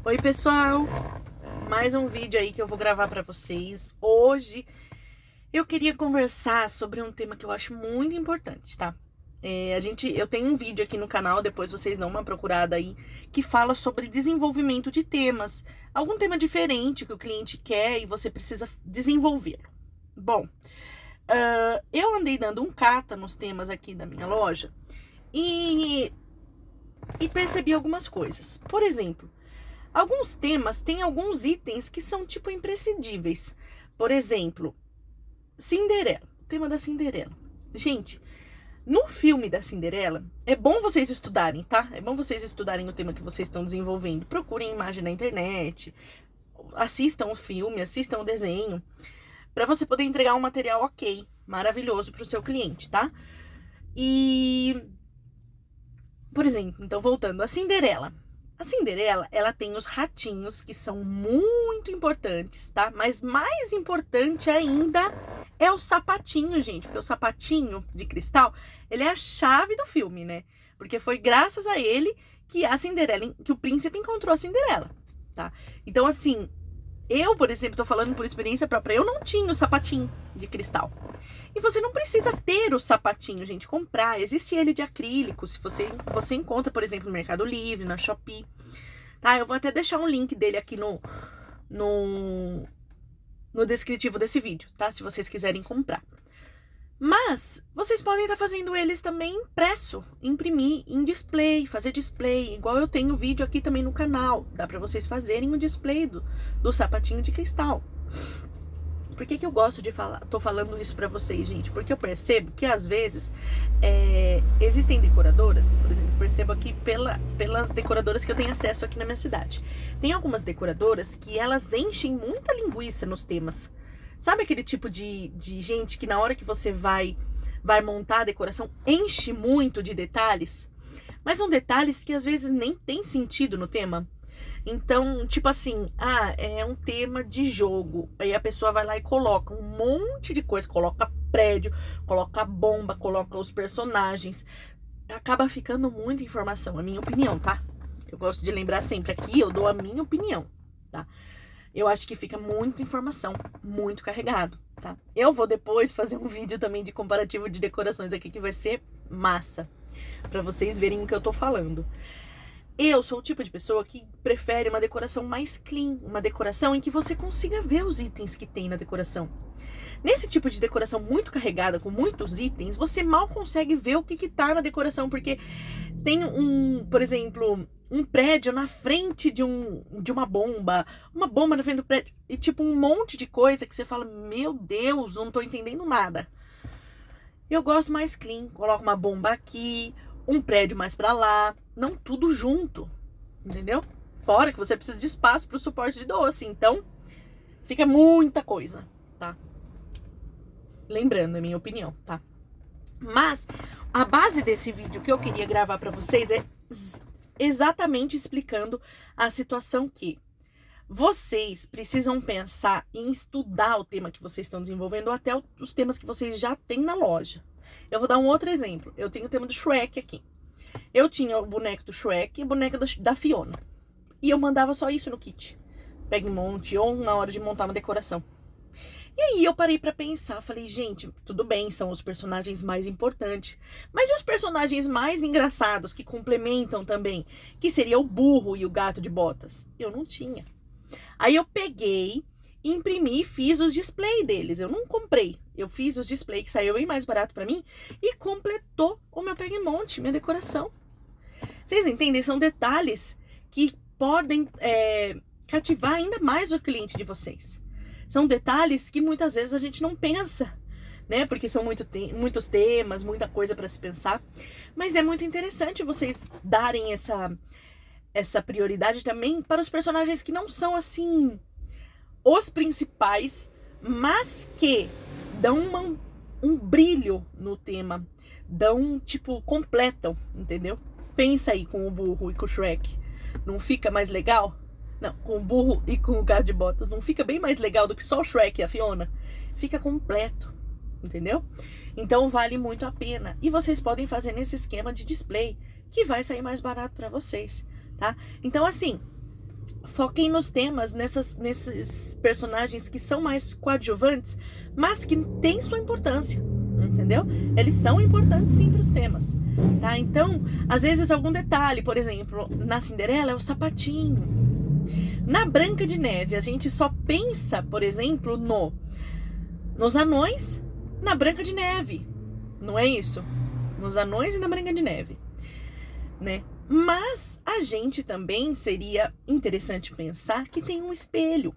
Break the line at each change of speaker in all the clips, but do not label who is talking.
Oi pessoal, mais um vídeo aí que eu vou gravar pra vocês. Hoje eu queria conversar sobre um tema que eu acho muito importante, tá? Eu tenho um vídeo aqui no canal, depois vocês dão uma procurada aí, que fala sobre desenvolvimento de temas. Algum tema diferente que o cliente quer e você precisa desenvolvê-lo. Bom, eu andei dando um cata nos temas aqui da minha loja e percebi algumas coisas. Por exemplo, alguns temas têm alguns itens que são tipo imprescindíveis. Por exemplo, Cinderela, o tema da Cinderela. Gente, no filme da Cinderela, é bom vocês estudarem, tá? É bom vocês estudarem o tema que vocês estão desenvolvendo. Procurem imagem na internet, assistam o filme, assistam o desenho, para você poder entregar um material ok, maravilhoso para o seu cliente, tá? Por exemplo, então voltando, a Cinderela. A Cinderela, ela tem os ratinhos, que são muito importantes, tá? Mas mais importante ainda é o sapatinho, gente. Porque o sapatinho de cristal, ele é a chave do filme, né? Porque foi graças a ele que que o príncipe encontrou a Cinderela, tá? Então, assim, eu, por exemplo, tô falando por experiência própria, eu não tinha o sapatinho de cristal. E você não precisa ter o sapatinho, gente, comprar. Existe ele de acrílico, se você encontra, por exemplo, no Mercado Livre, na Shopee. Tá? Eu vou até deixar um link dele aqui no descritivo desse vídeo, tá? Se vocês quiserem comprar. Mas vocês podem estar fazendo eles também impresso, imprimir em display, fazer display, igual eu tenho vídeo aqui também no canal. Dá pra vocês fazerem o display do sapatinho de cristal. Por que eu gosto de falar, tô falando isso pra vocês, gente? Porque eu percebo que às vezes existem decoradoras, por exemplo, eu percebo aqui pelas decoradoras que eu tenho acesso aqui na minha cidade. Tem algumas decoradoras que elas enchem muita linguiça nos temas. Sabe aquele tipo de gente que na hora que você vai montar a decoração, enche muito de detalhes? Mas são detalhes que às vezes nem tem sentido no tema. Então, tipo assim, é um tema de jogo. Aí a pessoa vai lá e coloca um monte de coisa. Coloca prédio, coloca bomba, coloca os personagens. Acaba ficando muita informação, a minha opinião, tá? Eu gosto de lembrar sempre aqui, eu dou a minha opinião, tá? Eu acho que fica muita informação, muito carregado, tá? Eu vou depois fazer um vídeo também de comparativo de decorações aqui que vai ser massa, pra vocês verem o que eu tô falando. Eu sou o tipo de pessoa que prefere uma decoração mais clean, uma decoração em que você consiga ver os itens que tem na decoração. Nesse tipo de decoração muito carregada, com muitos itens, você mal consegue ver o que tá na decoração, porque tem por exemplo, um prédio na frente de uma bomba na frente do prédio, e tipo um monte de coisa que você fala, meu Deus, não tô entendendo nada. Eu gosto mais clean, coloco uma bomba aqui, um prédio mais pra lá, não tudo junto, entendeu? Fora que você precisa de espaço pro suporte de doce, então fica muita coisa, tá? Lembrando, é minha opinião, tá? Mas a base desse vídeo que eu queria gravar pra vocês é exatamente explicando a situação que vocês precisam pensar em estudar o tema que vocês estão desenvolvendo ou até os temas que vocês já têm na loja. Eu vou dar um outro exemplo. Eu tenho o tema do Shrek aqui. Eu tinha o boneco do Shrek e o boneco da Fiona. E eu mandava só isso no kit. Pega e monte ou na hora de montar uma decoração. E aí eu parei pra pensar. Falei, gente, tudo bem, são os personagens mais importantes. Mas e os personagens mais engraçados que complementam também? Que seria o burro e o gato de botas. Eu não tinha. Aí eu peguei, imprimi e fiz os display deles. Eu não comprei. Eu fiz os display que saiu bem mais barato pra mim e completou o meu pega e monte, minha decoração. Vocês entendem? São detalhes que podem cativar ainda mais o cliente de vocês. São detalhes que muitas vezes a gente não pensa, né? Porque são muitos temas, muita coisa pra se pensar. Mas é muito interessante vocês darem essa prioridade também para os personagens que não são assim os principais, mas que dão um brilho no tema, completam, entendeu? Pensa aí com o burro e com o Shrek, não fica mais legal? Não, com o burro e com o gato de botas, não fica bem mais legal do que só o Shrek e a Fiona? Fica completo, entendeu? Então vale muito a pena. E vocês podem fazer nesse esquema de display, que vai sair mais barato para vocês, tá? Então assim, foquem nos temas, nesses personagens que são mais coadjuvantes, mas que têm sua importância, entendeu? Eles são importantes sim para os temas, tá? Então, às vezes algum detalhe, por exemplo, na Cinderela é o sapatinho. Na Branca de Neve, a gente só pensa, por exemplo, nos anões, na Branca de Neve, não é isso? Nos anões e na Branca de Neve, né? Mas a gente também seria interessante pensar que tem um espelho.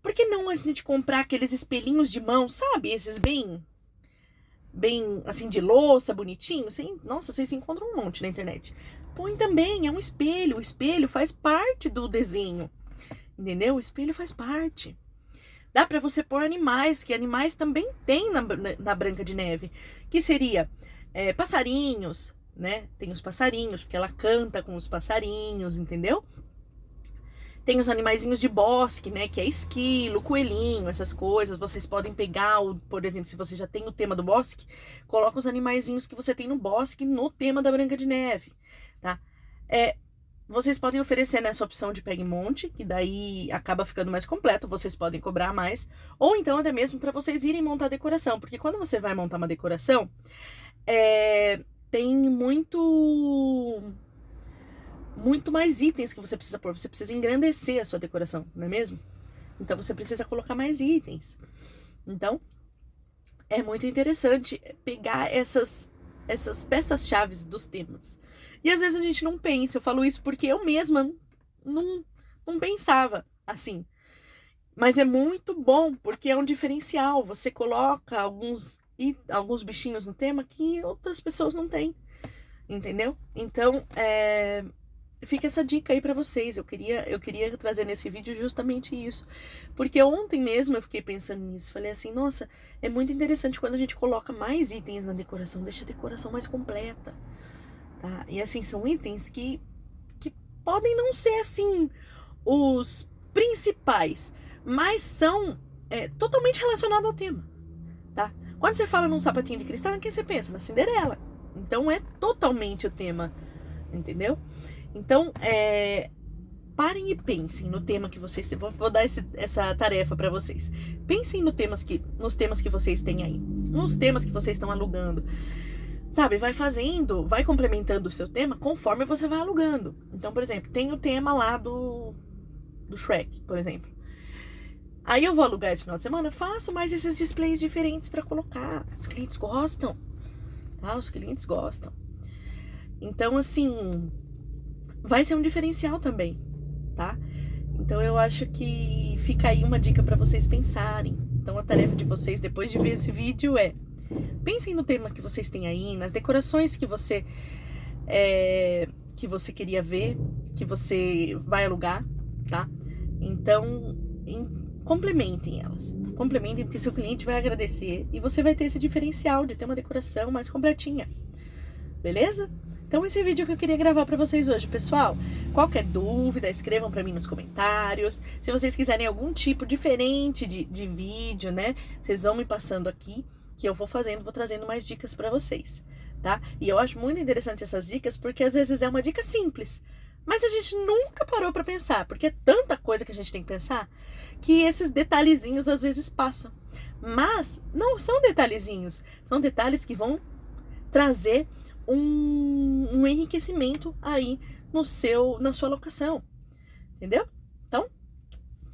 Por que não a gente comprar aqueles espelhinhos de mão, sabe? Esses bem assim, de louça, bonitinho. Nossa, vocês encontram um monte na internet. Põe também, é um espelho. O espelho faz parte do desenho, entendeu? O espelho faz parte. Dá pra você pôr animais, que animais também tem na Branca de Neve. Que seria passarinhos, né? Tem os passarinhos, porque ela canta com os passarinhos, entendeu? Tem os animaizinhos de bosque, né? Que é esquilo, coelhinho, essas coisas. Vocês podem pegar, por exemplo, se você já tem o tema do bosque, coloca os animaizinhos que você tem no bosque no tema da Branca de Neve, tá? Vocês podem oferecer nessa opção de Pega e Monte, que daí acaba ficando mais completo, vocês podem cobrar mais. Ou então até mesmo para vocês irem montar a decoração, porque quando você vai montar uma decoração, tem muito mais itens que você precisa pôr. Você precisa engrandecer a sua decoração, não é mesmo? Então você precisa colocar mais itens. Então, é muito interessante pegar essas peças-chave dos temas. E às vezes a gente não pensa. Eu falo isso porque eu mesma não pensava assim. Mas é muito bom, porque é um diferencial. Você coloca alguns bichinhos no tema que outras pessoas não têm, entendeu? Então, fica essa dica aí pra vocês. Eu queria trazer nesse vídeo justamente isso, porque ontem mesmo eu fiquei pensando nisso. Falei assim, nossa, é muito interessante quando a gente coloca mais itens na decoração, deixa a decoração mais completa, tá? E assim, são itens que podem não ser assim os principais, mas são totalmente relacionados ao tema, tá? Quando você fala num sapatinho de cristal, em quem você pensa? Na Cinderela. Então é totalmente o tema, entendeu? Então, parem e pensem no tema que vocês têm. Vou dar essa tarefa para vocês. Pensem nos temas que vocês têm aí, nos temas que vocês estão alugando. Sabe, vai complementando o seu tema conforme você vai alugando. Então, por exemplo, tem o tema lá do Shrek, por exemplo. Aí eu vou alugar esse final de semana, faço mais esses displays diferentes para colocar. Os clientes gostam, tá? Os clientes gostam. Então, assim, vai ser um diferencial também, tá? Então, eu acho que fica aí uma dica para vocês pensarem. Então, a tarefa de vocês, depois de ver esse vídeo, pensem no tema que vocês têm aí, nas decorações que você queria ver, que você vai alugar, tá? Então, complementem elas. Complementem, porque seu cliente vai agradecer e você vai ter esse diferencial de ter uma decoração mais completinha. Beleza? Então esse é o vídeo que eu queria gravar pra vocês hoje, pessoal. Qualquer dúvida, escrevam pra mim nos comentários. Se vocês quiserem algum tipo diferente de vídeo, né? Vocês vão me passando aqui, que eu vou trazendo mais dicas pra vocês, tá? E eu acho muito interessante essas dicas, porque às vezes é uma dica simples, mas a gente nunca parou pra pensar, porque é tanta coisa que a gente tem que pensar, que esses detalhezinhos às vezes passam. Mas não são detalhezinhos, são detalhes que vão trazer um enriquecimento aí na sua locação, entendeu? Então,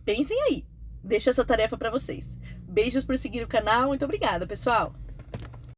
pensem aí. Deixo essa tarefa pra vocês. Beijos por seguir o canal. Muito obrigada, pessoal!